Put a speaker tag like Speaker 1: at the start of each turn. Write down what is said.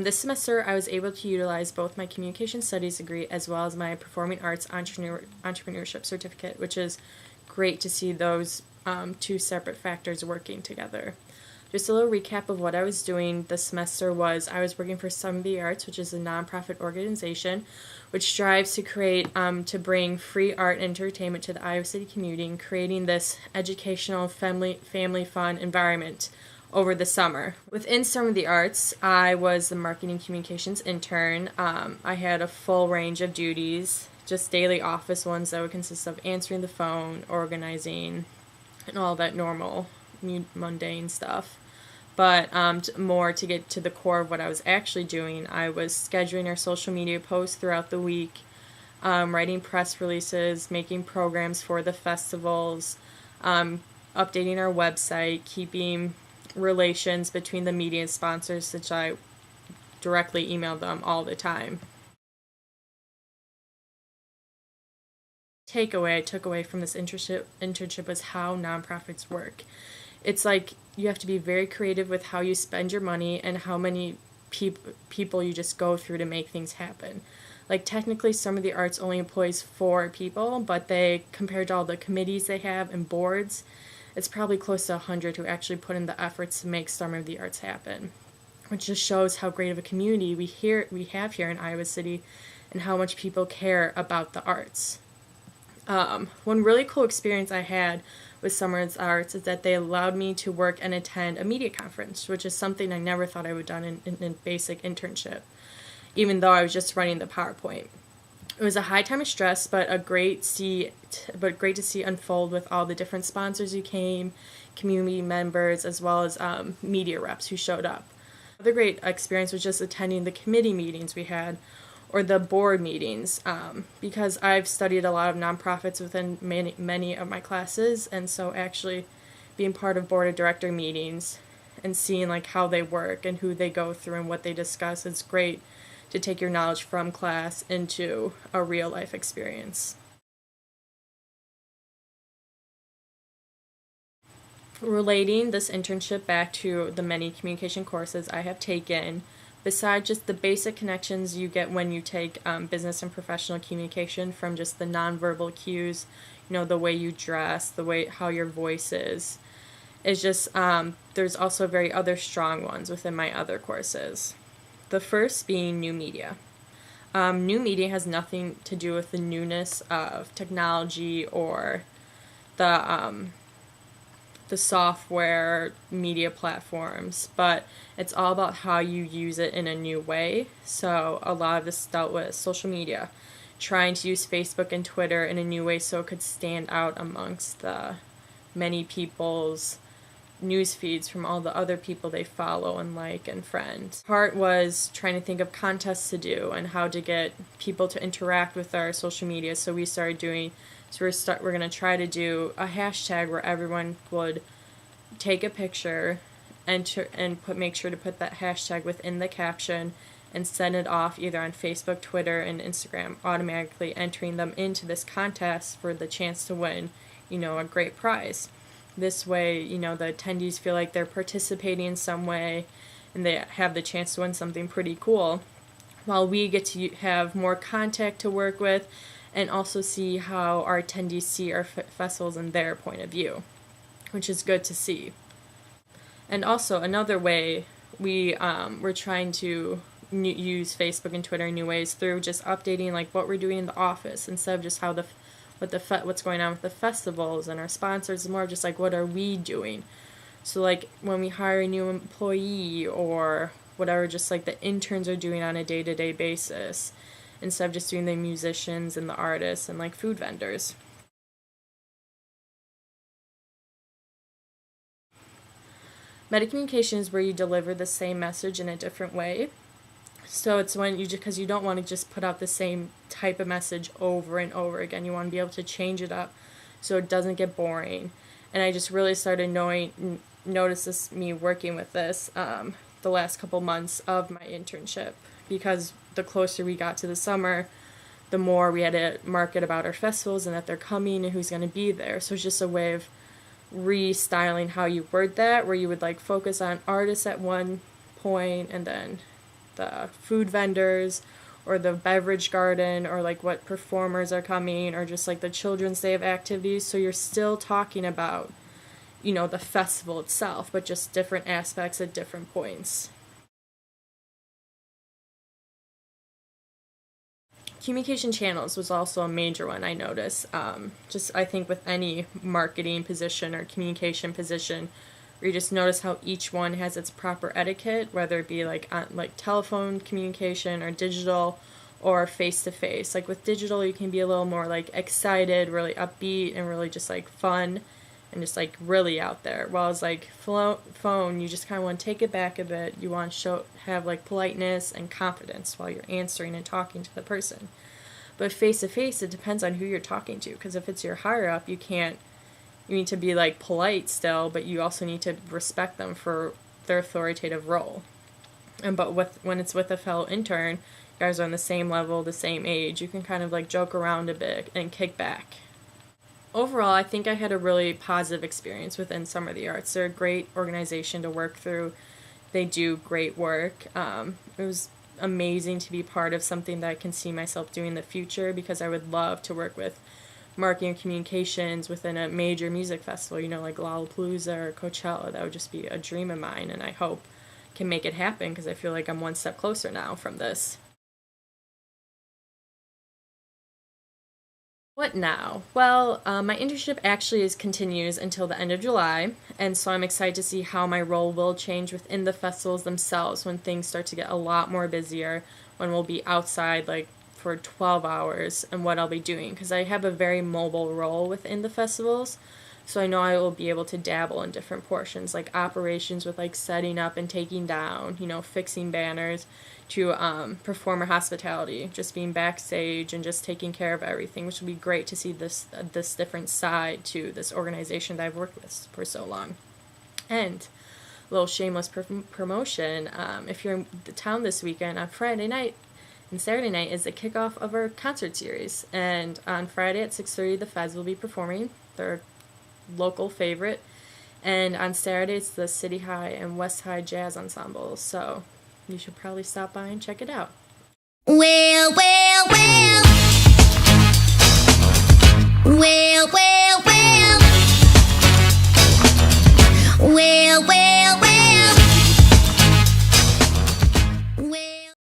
Speaker 1: This semester, I was able to utilize both my communication studies degree as well as my performing arts entrepreneurship certificate, which is great to see those two separate factors working together. Just a little recap of what I was doing this semester was I was working for Some of the Arts, which is a nonprofit organization which strives to create, to bring free art and entertainment to the Iowa City community and creating this educational, family fun environment over the summer. Within Some of the Arts, I was the marketing communications intern. I had a full range of duties, just daily office ones that would consist of answering the phone, organizing, and all that normal mundane stuff. But more to get to the core of what I was actually doing, I was scheduling our social media posts throughout the week, writing press releases, making programs for the festivals, updating our website, keeping relations between the media and sponsors, which I directly emailed them all the time. Takeaway I took away from this internship was how nonprofits work. It's like you have to be very creative with how you spend your money and how many people you just go through to make things happen. Like technically Some of the Arts only employs 4 people, but they, compared to all the committees they have and boards, it's probably close to 100 who actually put in the efforts to make Some of the Arts happen, which just shows how great of a community we have here in Iowa City and how much people care about the arts. One really cool experience I had with Summer's Arts is that they allowed me to work and attend a media conference, which is something I never thought I would have done in a basic internship, even though I was just running the PowerPoint. It was a high time of stress, but great to see unfold with all the different sponsors who came, community members, as well as media reps who showed up. Another great experience was just attending the committee meetings we had, or the board meetings, because I've studied a lot of nonprofits within many of my classes, and so actually being part of board of director meetings and seeing like how they work and who they go through and what they discuss, it's great to take your knowledge from class into a real life experience. Relating this internship back to the many communication courses I have taken, besides just the basic connections you get when you take business and professional communication from just the nonverbal cues, the way you dress, how your voice is just, there's also very other strong ones within my other courses. The first being new media. New media has nothing to do with the newness of technology or the software media platforms, but it's all about how you use it in a new way. So a lot of this dealt with social media, trying to use Facebook and Twitter in a new way so it could stand out amongst the many people's news feeds from all the other people they follow and like and friend. Part was trying to think of contests to do and how to get people to interact with our social media. So we started doing, we're going to try to do a hashtag where everyone would take a picture and make sure to put that hashtag within the caption and send it off either on Facebook, Twitter, and Instagram, automatically entering them into this contest for the chance to win, a great prize. This way, the attendees feel like they're participating in some way and they have the chance to win something pretty cool, while we get to have more contact to work with and also see how our attendees see our festivals in their point of view, which is good to see. And also another way we're trying to use Facebook and Twitter in new ways through just updating like what we're doing in the office instead of just how what's going on with the festivals and our sponsors. It's more just like what are we doing. So like when we hire a new employee or whatever, just like the interns are doing on a day-to-day basis instead of just doing the musicians and the artists and like food vendors. Metacommunication is where you deliver the same message in a different way. So it's when because you don't want to just put out the same type of message over and over again. You want to be able to change it up so it doesn't get boring. And I just really started notice me working with this the last couple months of my internship, because the closer we got to the summer, the more we had to market about our festivals and that they're coming and who's going to be there. So it's just a way of restyling how you word that, where you would like focus on artists at one point and then the food vendors or the beverage garden or like what performers are coming or just like the Children's Day of activities. So you're still talking about, the festival itself, but just different aspects at different points. Communication channels was also a major one I noticed. Just I think with any marketing position or communication position, where you just notice how each one has its proper etiquette, whether it be like telephone communication or digital or face to face. Like with digital, you can be a little more like excited, really upbeat, and really just like fun and just like really out there. While it's like phone, you just kind of want to take it back a bit. You want to have like politeness and confidence while you're answering and talking to the person. But face to face, it depends on who you're talking to. Because if it's your higher up, you need to be like polite still, but you also need to respect them for their authoritative role. But when it's with a fellow intern, you guys are on the same level, the same age. You can kind of like joke around a bit and kick back. Overall, I think I had a really positive experience within Summer of the Arts. They're a great organization to work through. They do great work. It was amazing to be part of something that I can see myself doing in the future, because I would love to work with marketing and communications within a major music festival, like Lollapalooza or Coachella. That would just be a dream of mine, and I hope can make it happen because I feel like I'm one step closer now from this. What now? Well, my internship actually continues until the end of July, and so I'm excited to see how my role will change within the festivals themselves when things start to get a lot more busier, when we'll be outside like for 12 hours, and what I'll be doing, because I have a very mobile role within the festivals. So I know I will be able to dabble in different portions, like operations with like setting up and taking down, fixing banners, to performer hospitality, just being backstage and just taking care of everything, which would be great to see this different side to this organization that I've worked with for so long. And a little shameless promotion, if you're in the town this weekend, on Friday night and Saturday night is the kickoff of our concert series. And on Friday at 6:30, the Feds will be performing their local favorite. And on Saturday, it's the City High and West High Jazz Ensembles. So you should probably stop by and check it out.
Speaker 2: Well, well.